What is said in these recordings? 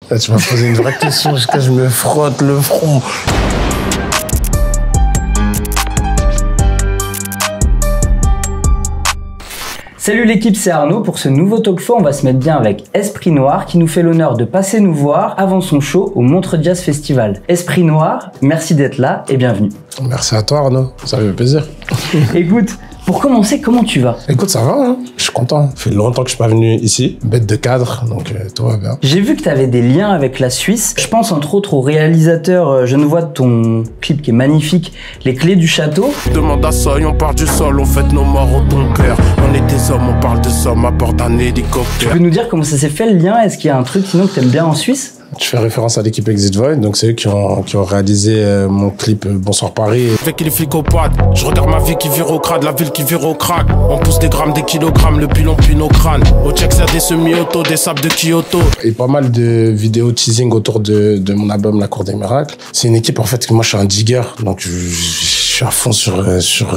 Là, tu m'as posé une vraie question, jusqu'à je me frotte le front. Salut l'équipe, c'est Arnaud. Pour ce nouveau talk show, on va se mettre bien avec Esprit Noir qui nous fait l'honneur de passer nous voir avant son show au Montreux Jazz Festival. Esprit Noir, merci d'être là et bienvenue. Merci à toi Arnaud, ça fait plaisir. Écoute, pour commencer, comment tu vas? Écoute, ça va, hein, je suis content. Ça fait longtemps que je suis pas venu ici, bête de cadre, donc tout va bien. J'ai vu que tu avais des liens avec la Suisse. Je pense entre autres au réalisateur genevois de ton clip qui est magnifique, Les Clés du Château. Demande à Soy, on part du sol, on fête nos morts au ton cœur. On est des hommes, on parle de sommes à bord d'un hélicoptère. Tu peux nous dire comment ça s'est fait le lien? Est-ce qu'il y a un truc sinon que t'aimes bien en Suisse? Je fais référence à l'équipe Exit Void, donc c'est eux qui ont réalisé mon clip Bonsoir Paris. Avec les flics au pad, je regarde ma vie qui vire au crade, la ville qui vire au crack. On pousse des grammes, des kilogrammes, le pilon puis nos crânes. Au check, c'est des semi-auto, des sables de Kyoto. Et pas mal de vidéos teasing autour de mon album La Cour des Miracles. C'est une équipe, en fait, que moi je suis un digger, donc je suis à fond sur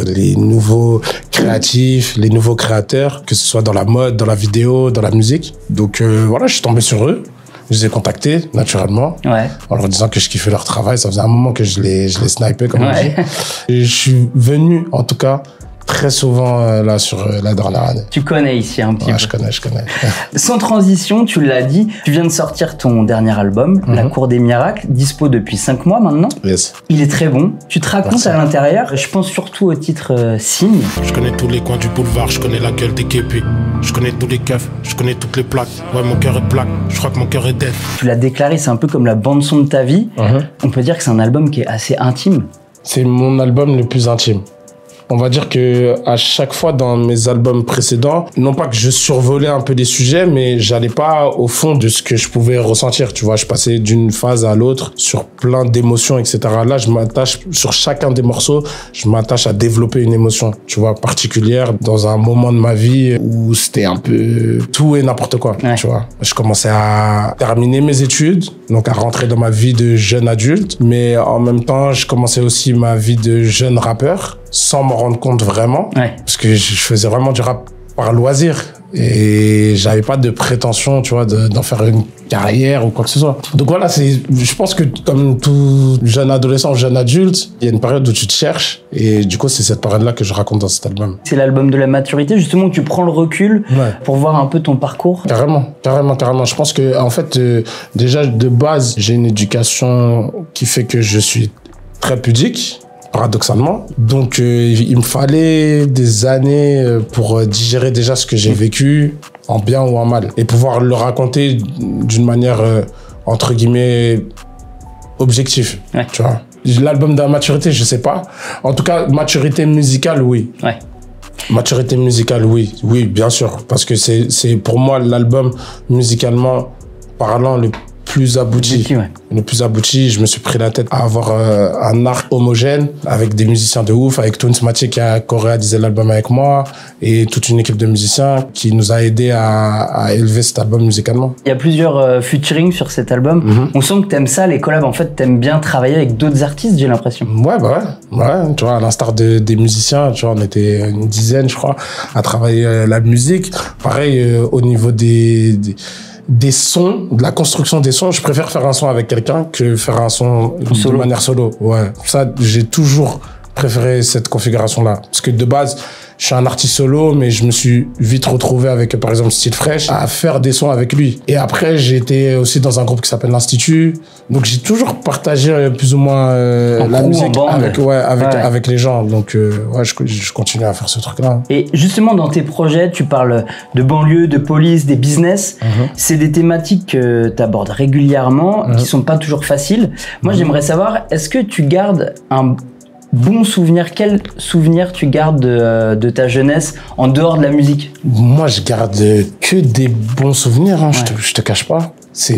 les nouveaux créatifs, les nouveaux créateurs, que ce soit dans la mode, dans la vidéo, dans la musique. Donc voilà, je suis tombé sur eux. Je les ai contactés, naturellement, en leur disant que je kiffais leur travail. Ça faisait un moment que je les snipais, comme on dit. Et je suis venu, en tout cas, très souvent là sur la dernière année. Tu connais ici un petit peu. Je connais. Sans transition, tu l'as dit, tu viens de sortir ton dernier album, La Cour des Miracles, dispo depuis 5 mois maintenant. Yes. Il est très bon. Tu te racontes à l'intérieur. Je pense surtout au titre Signe. Je connais tous les coins du boulevard, je connais la gueule des képis. Je connais tous les keufs, je connais toutes les plaques. Ouais, mon cœur est plaque, je crois que mon cœur est dead. Tu l'as déclaré, c'est un peu comme la bande-son de ta vie. On peut dire que c'est un album qui est assez intime. C'est mon album le plus intime. On va dire que à chaque fois dans mes albums précédents, non pas que je survolais un peu des sujets, mais j'allais pas au fond de ce que je pouvais ressentir. Tu vois, je passais d'une phase à l'autre sur plein d'émotions, etc. Là, je m'attache sur chacun des morceaux, je m'attache à développer une émotion, tu vois, particulière dans un moment de ma vie où c'était un peu tout et n'importe quoi. Tu vois, je commençais à terminer mes études, donc à rentrer dans ma vie de jeune adulte, mais en même temps, je commençais aussi ma vie de jeune rappeur, sans m'en rendre compte vraiment, parce que je faisais vraiment du rap par loisir et j'avais pas de prétention, tu vois, d'en faire une carrière ou quoi que ce soit. Donc voilà, je pense que comme tout jeune adolescent, jeune adulte, il y a une période où tu te cherches et du coup c'est cette période-là que je raconte dans cet album. C'est l'album de la maturité, justement, où tu prends le recul pour voir un peu ton parcours. Carrément. Je pense que en fait, déjà de base, j'ai une éducation qui fait que je suis très pudique, paradoxalement. Donc, il me fallait des années pour digérer déjà ce que j'ai vécu, en bien ou en mal, et pouvoir le raconter d'une manière, entre guillemets, objective, tu vois. L'album de la maturité, je sais pas. En tout cas, maturité musicale, oui. Maturité musicale, oui. Oui, bien sûr. Parce que c'est pour moi l'album musicalement parlant le plus abouti. Le plus abouti, je me suis pris la tête à avoir un arc homogène avec des musiciens de ouf, avec Twins Mathieu qui a co-réalisé l'album avec moi et toute une équipe de musiciens qui nous a aidé à élever cet album musicalement. Il y a plusieurs featuring sur cet album. On sent que t'aimes ça, les collabs. En fait, t'aimes bien travailler avec d'autres artistes, j'ai l'impression. Ouais, tu vois, à l'instar des musiciens, tu vois, on était une dizaine, je crois, à travailler la musique. Pareil, au niveau des sons, de la construction des sons, je préfère faire un son avec quelqu'un que faire un son de manière solo. Ouais. Ça, j'ai toujours préféré cette configuration-là. Parce que de base, je suis un artiste solo, mais je me suis vite retrouvé avec, par exemple, Style Fresh, à faire des sons avec lui. Et après, j'ai été aussi dans un groupe qui s'appelle l'Institut. Donc, j'ai toujours partagé plus ou moins la musique avec les gens. Donc, je continue à faire ce truc-là. Et justement, dans tes projets, tu parles de banlieue, de police, des business. C'est des thématiques que tu abordes régulièrement, qui sont pas toujours faciles. Moi, j'aimerais savoir, est-ce que tu gardes un bon souvenir? Quel souvenir tu gardes de ta jeunesse en dehors de la musique? Moi, je garde que des bons souvenirs, hein, je te cache pas. C'est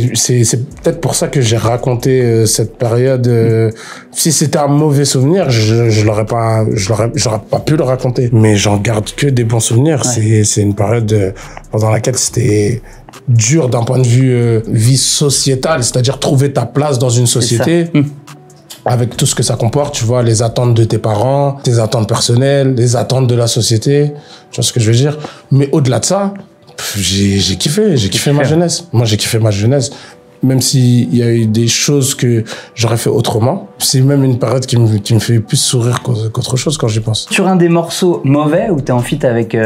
peut-être pour ça que j'ai raconté cette période. Si c'était un mauvais souvenir, j'aurais pas pu le raconter. Mais j'en garde que des bons souvenirs. C'est une période pendant laquelle c'était dur d'un point de vue vie sociétale, c'est-à-dire trouver ta place dans une société. Avec tout ce que ça comporte, tu vois, les attentes de tes parents, tes attentes personnelles, les attentes de la société, tu vois ce que je veux dire. Mais au-delà de ça, j'ai kiffé ma jeunesse. Moi, j'ai kiffé ma jeunesse. même s'il y a eu des choses que j'aurais fait autrement. C'est même une période qui me fait plus sourire qu'autre chose quand j'y pense. Sur un des morceaux mauvais où t'es en feat avec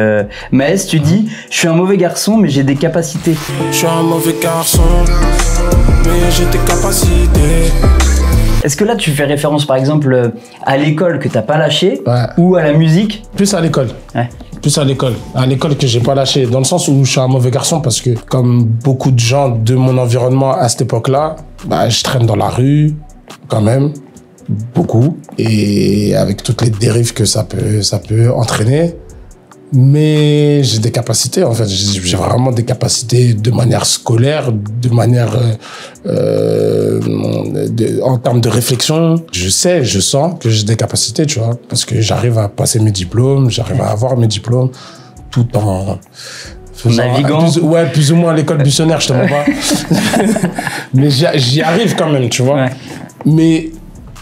Maes, tu dis « Je suis un mauvais garçon, mais j'ai des capacités. » Je suis un mauvais garçon, mais j'ai des capacités. Est-ce que là, tu fais référence, par exemple, à l'école que t'as pas lâché, ou à la musique? Plus à l'école. Ouais. Plus à l'école. À l'école que j'ai pas lâché. Dans le sens où je suis un mauvais garçon parce que, comme beaucoup de gens de mon environnement à cette époque-là, bah, je traîne dans la rue, quand même. Beaucoup. Et avec toutes les dérives que ça peut entraîner. Mais j'ai des capacités, en fait. J'ai vraiment des capacités de manière scolaire, de manière... en termes de réflexion. Je sens que j'ai des capacités, tu vois. Parce que j'arrive à passer mes diplômes, j'arrive à avoir mes diplômes, tout en... naviguant. Plus ou moins à l'école buissonnaire, je te mens pas. Mais j'y arrive quand même, tu vois. Ouais. Mais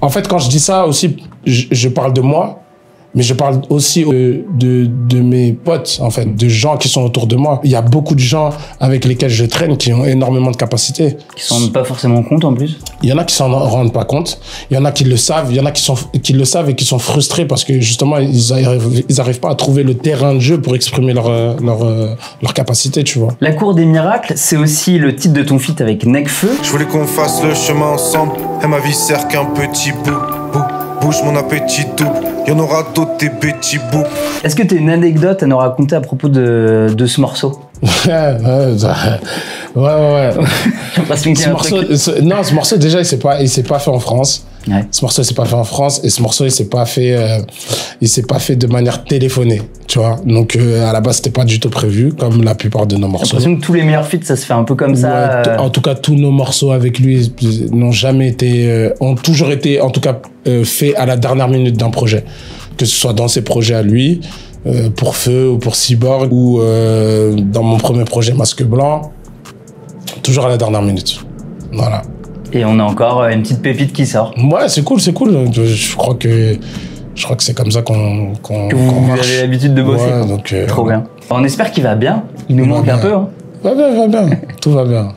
en fait, quand je dis ça aussi, je parle de moi. Mais je parle aussi de mes potes, en fait, de gens qui sont autour de moi. Il y a beaucoup de gens avec lesquels je traîne qui ont énormément de capacités. Qui s'en rendent pas forcément compte, en plus. Il y en a qui s'en rendent pas compte. Il y en a qui le savent. Il y en a qui le savent et qui sont frustrés parce que, justement, ils arrivent pas à trouver le terrain de jeu pour exprimer leur capacité, tu vois. La Cour des Miracles, c'est aussi le titre de ton feat avec Nekfeu. Je voulais qu'on fasse le chemin ensemble. Et ma vie sert qu'un petit bout. Bouge mon appétit double, y'en aura d'autres des petits bouts. Est-ce que tu as une anecdote à nous raconter à propos de ce morceau? Ouais. Ce morceau, déjà, il s'est pas fait en France. Ouais. Ce morceau, il s'est pas fait en France et ce morceau, il s'est pas fait de manière téléphonée, tu vois. Donc, à la base, c'était pas du tout prévu, comme la plupart de nos morceaux. J'ai l'impression que tous les meilleurs feats, ça se fait un peu comme ça. Ouais, en tout cas, tous nos morceaux avec lui n'ont jamais été, ont toujours été, en tout cas, faits à la dernière minute d'un projet. Que ce soit dans ses projets à lui, pour Feu ou pour Cyborg, ou dans mon premier projet Masque Blanc, toujours à la dernière minute. Voilà. Et on a encore une petite pépite qui sort. Ouais, c'est cool. Je crois que c'est comme ça qu'on vous avez l'habitude de bosser. Ouais, donc, trop bien. On espère qu'il va bien. Il nous manque un peu. Hein. Va bien. Tout va bien.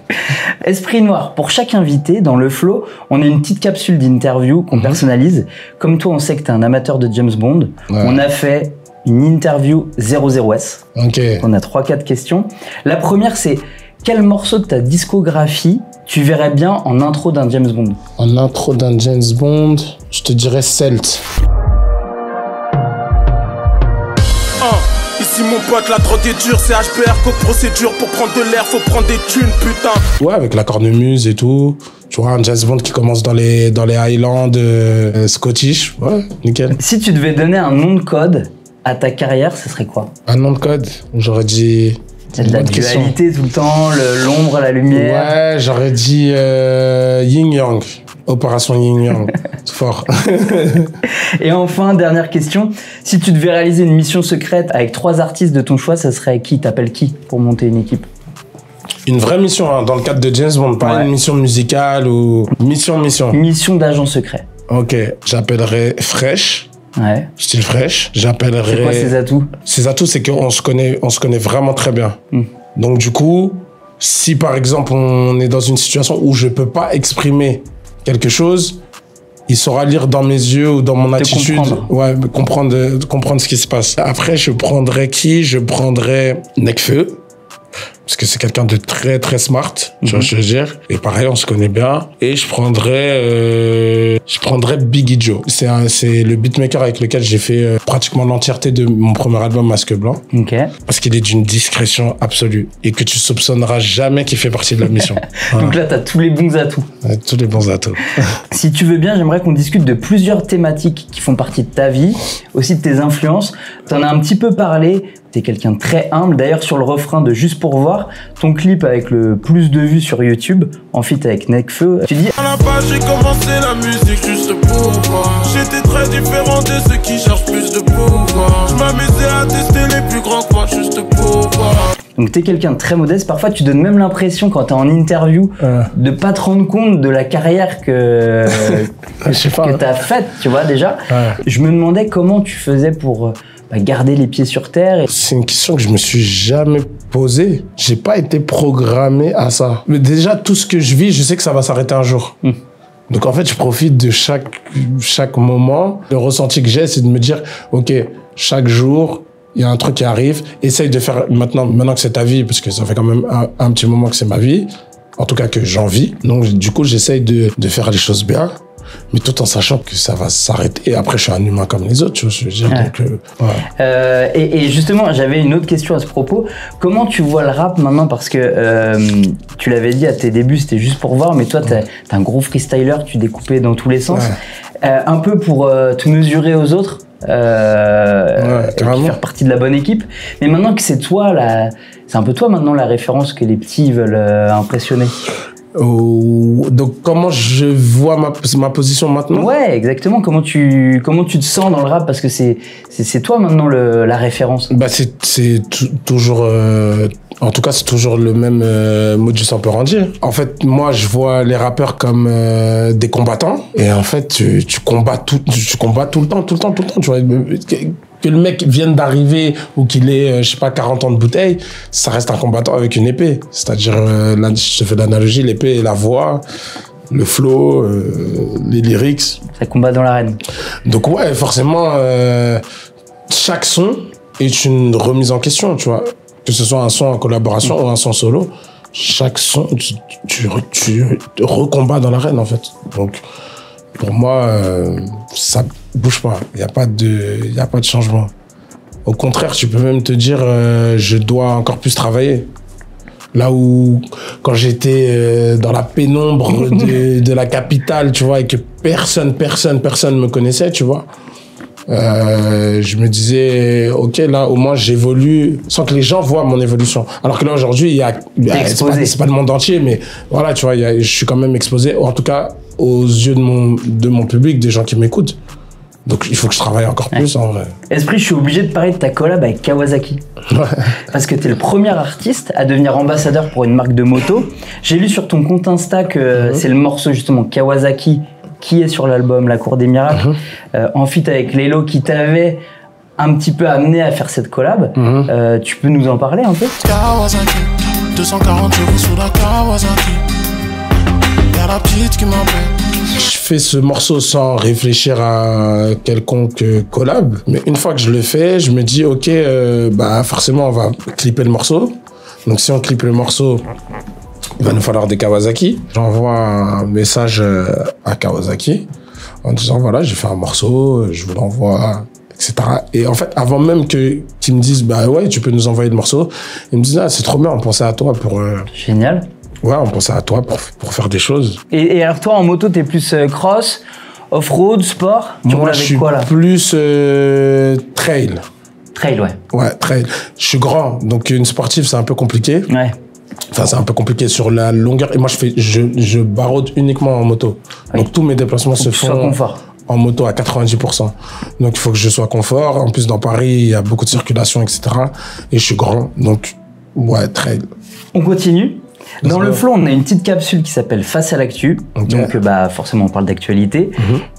Esprit Noir. Pour chaque invité, dans le flow, on a une petite capsule d'interview qu'on personnalise. Comme toi, on sait que tu es un amateur de James Bond. Ouais. On a fait une interview 00S. Ok. On a 3-4 questions. La première, c'est quel morceau de ta discographie tu verrais bien en intro d'un James Bond? En intro d'un James Bond, je te dirais Celt. Ici mon pote, la drogue est dure, c'est HBR, coke procédure, pour prendre de l'air, faut prendre des thunes, putain. Ouais, avec la cornemuse et tout. Tu vois, un James Bond qui commence dans les Highlands Scottish. Ouais, nickel. Si tu devais donner un nom de code à ta carrière, ce serait quoi? Un nom de code? J'aurais dit... C'est de l'actualité tout le temps, l'ombre, la lumière. Ouais, j'aurais dit Yin Yang. Opération Yin Yang. C'est fort. Et enfin, dernière question. Si tu devais réaliser une mission secrète avec 3 artistes de ton choix, ça serait qui? T'appelles qui pour monter une équipe? Une vraie mission, hein, dans le cadre de James Bond, pas une mission musicale ou... Mission. Une mission d'agent secret. Ok, j'appellerais Fresh. Ouais. Style Fresh. J'appellerais... C'est quoi ses atouts? Ses atouts, c'est qu'on se connaît vraiment très bien. Donc du coup, si par exemple on est dans une situation où je peux pas exprimer quelque chose, il saura lire dans mes yeux ou dans mon attitude, comprendre ce qui se passe. Après, je prendrais qui? Je prendrais Nekfeu. Parce que c'est quelqu'un de très très smart, tu vois ce que je veux dire. Et pareil, on se connaît bien. Et je prendrais Biggie Joe. C'est le beatmaker avec lequel j'ai fait pratiquement l'entièreté de mon premier album Masque Blanc. Ok. Parce qu'il est d'une discrétion absolue et que tu soupçonneras jamais qu'il fait partie de la mission. Voilà. Donc là, t'as tous les bons atouts. Tous les bons atouts. Si tu veux bien, j'aimerais qu'on discute de plusieurs thématiques qui font partie de ta vie, aussi de tes influences. T'en as un petit peu parlé. T'es quelqu'un de très humble. D'ailleurs, sur le refrain de Juste pour voir, ton clip avec le plus de vues sur YouTube, en feat avec Nekfeu, tu dis... À la base, j'ai commencé la musique juste pour voir. J'étais très différent de ceux qui cherchent plus de pouvoir. Je m'amusais à tester les plus grands coins juste pour voir. Donc t'es quelqu'un de très modeste. Parfois, tu donnes même l'impression, quand t'es en interview, de pas te rendre compte de la carrière que t'as faite, tu vois, déjà. Je me demandais comment tu faisais pour garder les pieds sur terre C'est une question que je me suis jamais posée. J'ai pas été programmé à ça. Mais déjà, tout ce que je vis, je sais que ça va s'arrêter un jour. Donc en fait, je profite de chaque moment. Le ressenti que j'ai, c'est de me dire, ok, chaque jour, il y a un truc qui arrive. Essaye de faire maintenant que c'est ta vie, parce que ça fait quand même un petit moment que c'est ma vie. En tout cas, que j'en vis. Donc du coup, j'essaye de faire les choses bien. Mais tout en sachant que ça va s'arrêter. Et après, je suis un humain comme les autres, tu vois, je veux dire. Donc, ouais. Et justement, j'avais une autre question à ce propos. Comment tu vois le rap maintenant? Parce que tu l'avais dit à tes débuts, c'était juste pour voir, mais toi, t'es un gros freestyler, tu découpais dans tous les sens. Ouais. Un peu pour te mesurer aux autres, faire partie de la bonne équipe. Mais maintenant que c'est toi, c'est un peu toi maintenant la référence que les petits veulent impressionner. Donc comment je vois ma position maintenant? Ouais, exactement. Comment tu te sens dans le rap, parce que c'est toi maintenant la référence. Bah c'est toujours en tout cas c'est toujours le même modus operandi. En fait, moi je vois les rappeurs comme des combattants, et en fait tu combats tout le temps, tu vois. Que le mec vienne d'arriver ou qu'il ait, je sais pas, 40 ans de bouteille, ça reste un combattant avec une épée. C'est-à-dire, là, je te fais l'analogie, l'épée et la voix, le flow, les lyrics. Ça combat dans l'arène. Donc ouais, forcément, chaque son est une remise en question, tu vois. Que ce soit un son en collaboration ou un son solo, chaque son, tu recombats dans l'arène, en fait. Donc, pour moi, ça bouge pas. Il y a pas de changement. Au contraire, tu peux même te dire, je dois encore plus travailler. Là où, quand j'étais dans la pénombre de la capitale, tu vois, et que personne me connaissait, tu vois, je me disais, ok, là, au moins, j'évolue sans que les gens voient mon évolution. Alors que là, aujourd'hui, c'est pas le monde entier, mais voilà, tu vois, je suis quand même exposé, en tout cas, aux yeux de mon public, des gens qui m'écoutent. Donc, il faut que je travaille encore plus, en vrai. Esprit, je suis obligé de parler de ta collab avec Kawasaki. Ouais. Parce que t'es le premier artiste à devenir ambassadeur pour une marque de moto. J'ai lu sur ton compte Insta que c'est le morceau, justement, Kawasaki, qui est sur l'album La Cour des Miracles, en feat avec Lelo, qui t'avait un petit peu amené à faire cette collab. Tu peux nous en parler un peu? Kawasaki, 240 € sous la Kawasaki. Y'a la petite qui m'appelle. Je fais ce morceau sans réfléchir à quelconque collab, mais une fois que je le fais, je me dis ok, forcément on va clipper le morceau. Donc si on clippe le morceau, il va nous falloir des Kawasaki. J'envoie un message à Kawasaki en disant voilà, j'ai fait un morceau, je vous l'envoie, etc. Et en fait, avant même qu'ils me disent bah ouais, tu peux nous envoyer le morceau, ils me disent ah c'est trop bien, on pensait à toi pour. Génial. Ouais, on pensait à toi pour faire des choses. Et alors toi, en moto, t'es plus cross, off-road, sport? Tu roules avec quoi là? Plus trail. Trail, ouais. Ouais, trail. Je suis grand, donc une sportive, c'est un peu compliqué. Ouais. Enfin, c'est un peu compliqué sur la longueur. Et moi, je baraude uniquement en moto. Oui. Donc tous mes déplacements se font en moto à 90%. Donc il faut que je sois confort. En plus, dans Paris, il y a beaucoup de circulation, etc. Et je suis grand, donc ouais, trail. On continue. Dans le flow, on a une petite capsule qui s'appelle Face à l'actu. Okay. Donc, forcément, on parle d'actualité.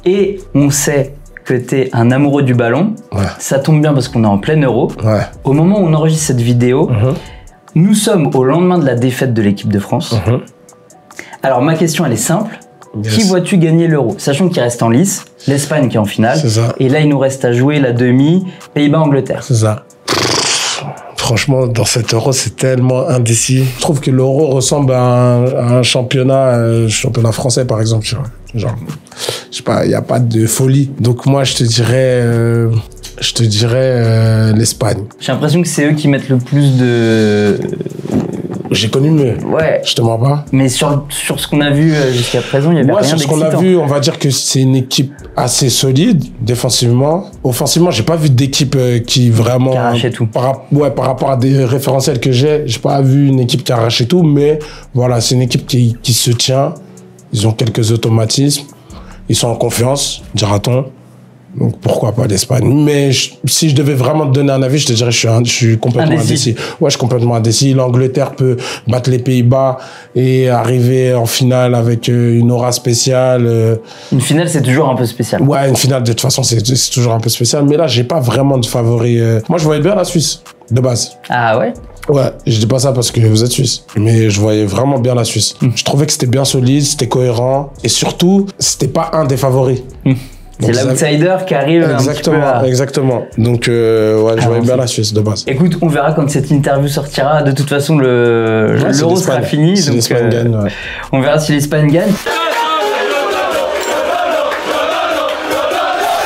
Et on sait que t'es un amoureux du ballon. Ouais. Ça tombe bien parce qu'on est en plein Euro. Ouais. Au moment où on enregistre cette vidéo, nous sommes au lendemain de la défaite de l'équipe de France. Alors, ma question, elle est simple. Yes. Qui vois-tu gagner l'Euro? Sachant qu'il reste en lice, l'Espagne qui est en finale. C'est ça. Et là, il nous reste à jouer la demi, Pays-Bas-Angleterre. C'est ça. Franchement, dans cet Euro, c'est tellement indécis. Je trouve que l'Euro ressemble à un championnat français, par exemple, tu vois. Genre, je sais pas, il n'y a pas de folie. Donc moi, je te dirais l'Espagne. J'ai l'impression que c'est eux qui mettent le plus de... J'ai connu mieux. Ouais. Je te mens pas. Mais sur ce qu'on a vu jusqu'à présent, il y avait rien d'excitant. Sur ce qu'on a vu, on va dire que c'est une équipe assez solide, défensivement. Offensivement, j'ai pas vu d'équipe qui vraiment... Qui arrachait tout. Par rapport à des référentiels que j'ai pas vu une équipe qui arrachait tout, mais voilà, c'est une équipe qui se tient. Ils ont quelques automatismes. Ils sont en confiance, dira-t-on. Donc pourquoi pas l'Espagne. Mais si je devais vraiment te donner un avis, je te dirais je suis complètement indécis. Ouais, je suis complètement indécis. L'Angleterre peut battre les Pays-Bas et arriver en finale avec une aura spéciale. Une finale, c'est toujours un peu spécial. Ouais, une finale, de toute façon, c'est toujours un peu spécial. Mais là, j'ai pas vraiment de favori. Moi, je voyais bien la Suisse, de base. Ah ouais? Ouais, je dis pas ça parce que vous êtes suisse, mais je voyais vraiment bien la Suisse. Je trouvais que c'était bien solide, c'était cohérent, et surtout, c'était pas un des favoris. C'est l'outsider qui arrive exactement, un petit peu à... Exactement. Donc, ouais, je voyais bien la Suisse de base. Écoute, on verra quand cette interview sortira. De toute façon, l'Euro sera fini. Si l'Espagne gagne, ouais. On verra si l'Espagne gagne.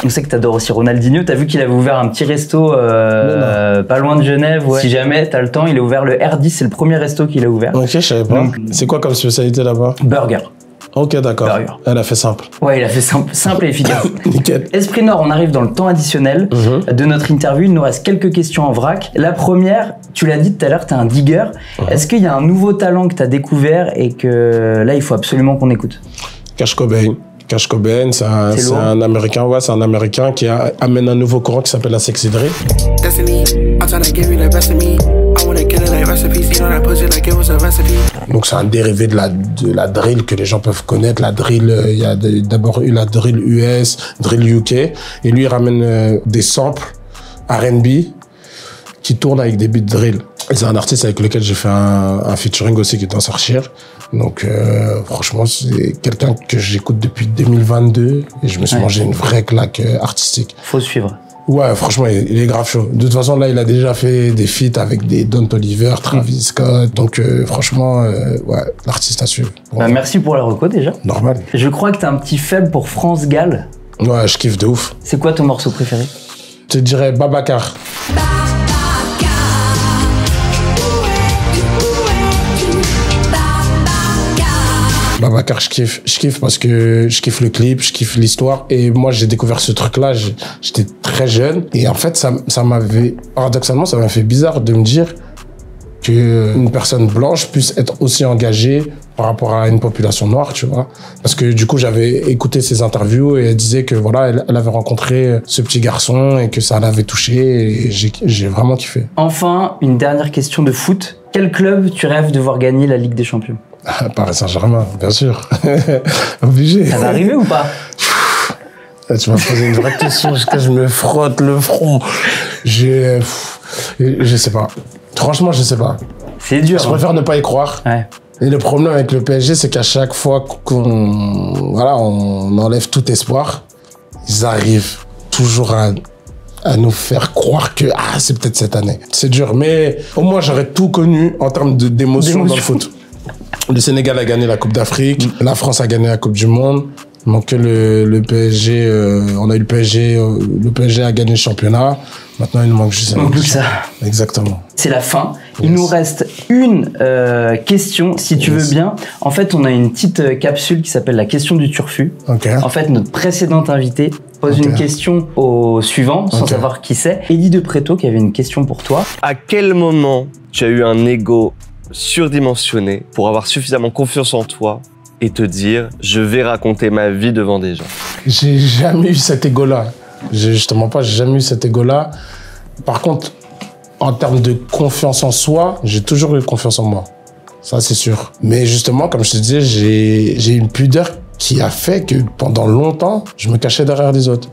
On sait que t'adores aussi Ronaldinho. T'as vu qu'il avait ouvert un petit resto pas loin de Genève. Ouais. Si jamais t'as le temps, il a ouvert le R10. C'est le premier resto qu'il a ouvert. Ok, je savais pas. C'est quoi comme spécialité là-bas? Burger. Ok, d'accord. Elle a fait simple. Ouais, il a fait simple et efficace. Nickel. Esprit Nord, on arrive dans le temps additionnel de notre interview. Il nous reste quelques questions en vrac. La première, tu l'as dit tout à l'heure, t'es un digger. Est-ce qu'il y a un nouveau talent que t'as découvert et que là, il faut absolument qu'on écoute? Kurt Cobain. Kurt Cobain, c'est un Américain, ouais, c'est un Américain qui amène un nouveau courant qui s'appelle la sexy drill. Donc c'est un dérivé de la drill que les gens peuvent connaître. La drill, il y a d'abord eu la drill US, drill UK, et lui il ramène des samples R&B qui tournent avec des beats drill. Et c'est un artiste avec lequel j'ai fait un featuring aussi qui est en sortir. Donc franchement, c'est quelqu'un que j'écoute depuis 2022 et je me suis mangé une vraie claque artistique. Faut suivre. Ouais, franchement, il est grave chaud. De toute façon, là, il a déjà fait des feats avec des Don Toliver, Travis Scott. Donc franchement, ouais, l'artiste à suivre. Bah, merci pour la reco déjà. Normal. Je crois que t'as un petit faible pour France Gall. Ouais, je kiffe de ouf. C'est quoi ton morceau préféré? Je te dirais Babacar. Babacar, je kiffe parce que je kiffe le clip, je kiffe l'histoire. Et moi, j'ai découvert ce truc-là, j'étais très jeune. Et en fait, ça m'avait, paradoxalement, ça m'a fait bizarre de me dire qu'une personne blanche puisse être aussi engagée par rapport à une population noire, tu vois. Parce que du coup, j'avais écouté ses interviews et elle disait que voilà, elle avait rencontré ce petit garçon et que ça l'avait touché et j'ai vraiment kiffé. Enfin, une dernière question de foot. Quel club tu rêves de voir gagner la Ligue des Champions? Paris Saint-Germain, bien sûr. Obligé. Ça va arriver ou pas? Tu m'as posé une vraie question jusqu'à ce que je me frotte le front. Je sais pas. Franchement, je sais pas. C'est dur. Je préfère ne pas y croire. Ouais. Et le problème avec le PSG, c'est qu'à chaque fois qu'on enlève tout espoir, ils arrivent toujours à nous faire croire que c'est peut-être cette année. C'est dur, mais au moins j'aurais tout connu en termes d'émotion dans le foot. Le Sénégal a gagné la Coupe d'Afrique, la France a gagné la Coupe du Monde. Donc le PSG, on a eu le PSG a gagné le championnat. Maintenant, il nous manque juste ça. Exactement. C'est la fin. Yes. Il nous reste une question, si tu veux bien. En fait, on a une petite capsule qui s'appelle la question du turfu. Okay. En fait, notre précédent invité pose une question au suivant, sans savoir qui c'est. Eddie de Préto qui avait une question pour toi. À quel moment tu as eu un ego surdimensionné pour avoir suffisamment confiance en toi et te dire je vais raconter ma vie devant des gens? J'ai jamais eu cet ego-là. Justement pas, j'ai jamais eu cet ego-là. Par contre, en termes de confiance en soi, j'ai toujours eu confiance en moi. Ça, c'est sûr. Mais justement, comme je te disais, j'ai une pudeur qui a fait que pendant longtemps, je me cachais derrière les autres.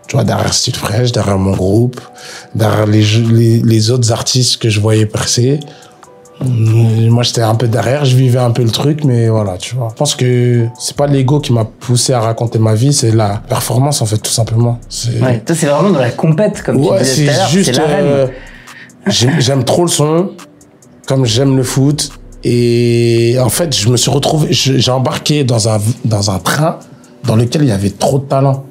Tu vois, derrière Style Fresh, derrière mon groupe, derrière les autres artistes que je voyais percer. Moi, j'étais un peu derrière, je vivais un peu le truc, mais voilà, tu vois. Je pense que c'est pas l'ego qui m'a poussé à raconter ma vie, c'est la performance, en fait, tout simplement. Ouais, toi, c'est vraiment dans la compète, comme tu disais tout à l'heure, c'est l'arène. J'aime trop le son, comme j'aime le foot. Et en fait, je me suis retrouvé, j'ai embarqué dans un train dans lequel il y avait trop de talent.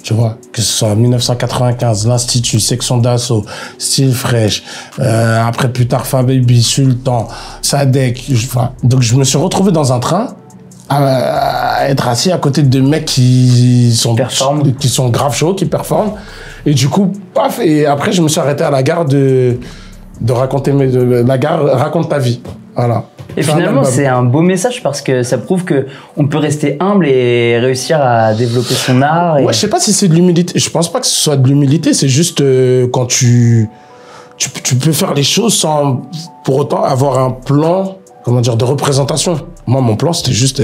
Tu vois, que ce soit en 1995, l'Institut, Section d'Assaut, Style Fresh, après plus tard Fababy, Sultan, Sadek. Donc je me suis retrouvé dans un train à être assis à côté de mecs qui sont grave chauds, qui performent. Et du coup, paf, et après je me suis arrêté à la gare de raconter la gare Raconte ta vie. Voilà. Et Faire un finalement, album. c'est un beau message parce que ça prouve que on peut rester humble et réussir à développer son art. Et... Ouais, je sais pas si c'est de l'humilité. Je pense pas que ce soit de l'humilité. C'est juste quand tu peux faire les choses sans pour autant avoir un plan, comment dire, de représentation. Moi, mon plan, c'était juste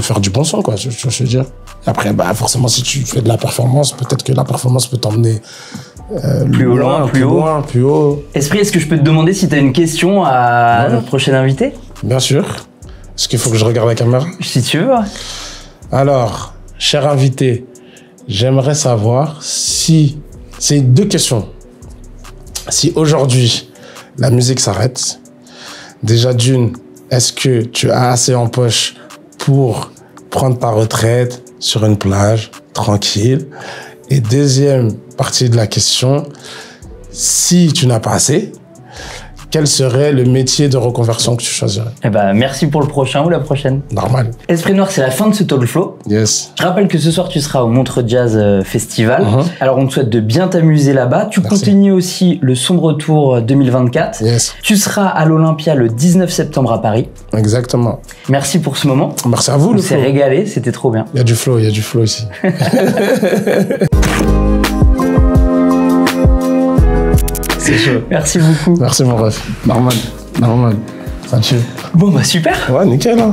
faire du bon son, quoi. Je veux dire. Après, bah, forcément, si tu fais de la performance, peut-être que la performance peut t'emmener plus loin, plus haut. Esprit, est-ce que je peux te demander si tu as une question à notre prochain invité? Bien sûr. Est-ce qu'il faut que je regarde la caméra? Si tu veux. Alors, cher invité, j'aimerais savoir si... C'est 2 questions. Si aujourd'hui, la musique s'arrête, déjà d'une, est-ce que tu as assez en poche pour prendre ta retraite sur une plage, tranquille? Et deuxième partie de la question, si tu n'as pas assez, quel serait le métier de reconversion que tu choisirais? Eh ben, merci pour le prochain ou la prochaine. Normal. Esprit Noir, c'est la fin de ce Talk Flow. Yes. Je rappelle que ce soir, tu seras au Montreux Jazz Festival. Alors, on te souhaite de bien t'amuser là-bas. Tu continues aussi le Son de Retour 2024. Yes. Tu seras à l'Olympia le 19 septembre à Paris. Exactement. Merci pour ce moment. Merci à vous, On le s'est flow. régalé, c'était trop bien. Il y a du flow ici. C'est chaud. Merci beaucoup. Merci mon ref. Normal. Tranquille. Bon, bah super. Ouais, nickel, hein.